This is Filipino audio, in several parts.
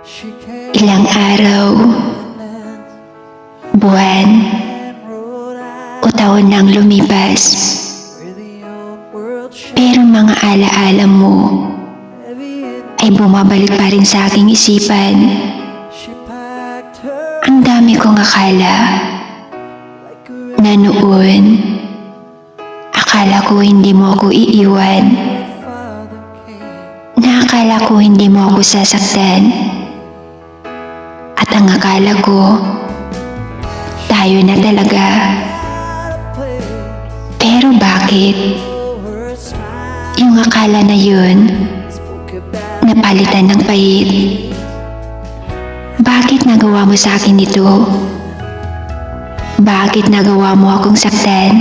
Ilang araw, buwan, o taon nang lumipas, pero mga alaala mo ay bumabalik pa rin sa aking isipan. Ang dami kong akala na noon, akala ko hindi mo ako iiwan, na akala ko hindi mo ako sasaktan, at ang akala ko, tayo na talaga. Pero bakit? Yung akala na yun, napalitan ng pait. Bakit nagawa mo sa akin ito? Bakit nagawa mo akong saktan?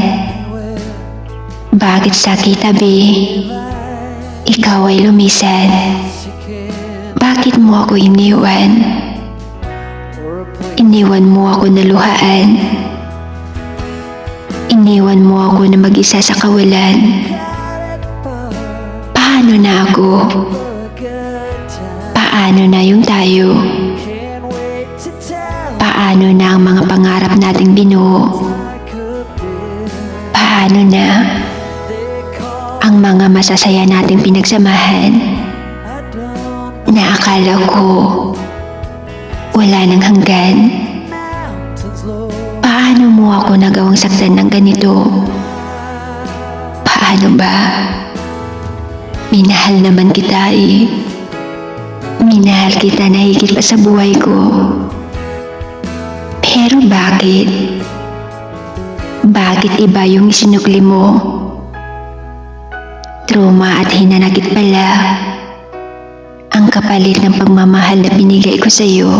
Bakit sa kitabi, ikaw ay lumisan? Bakit mo ako iniwan? Iniwan mo ako na luhaan. Iniwan mo ako na mag-isa sa kawalan. Paano na ako? Paano na yung tayo? Paano na ang mga pangarap nating binuo? Paano na ang mga masasaya nating pinagsamahan na akala ko wala nang hanggan? Paano mo ako nagawang saktan ng ganito? Paano ba? Minahal naman kita eh. Minahal kita na higit pa sa buhay ko. Pero bakit? Bakit iba yung isinukli mo? Trauma at hinanakit pala ang kapalit ng pagmamahal na binigay ko sa iyo.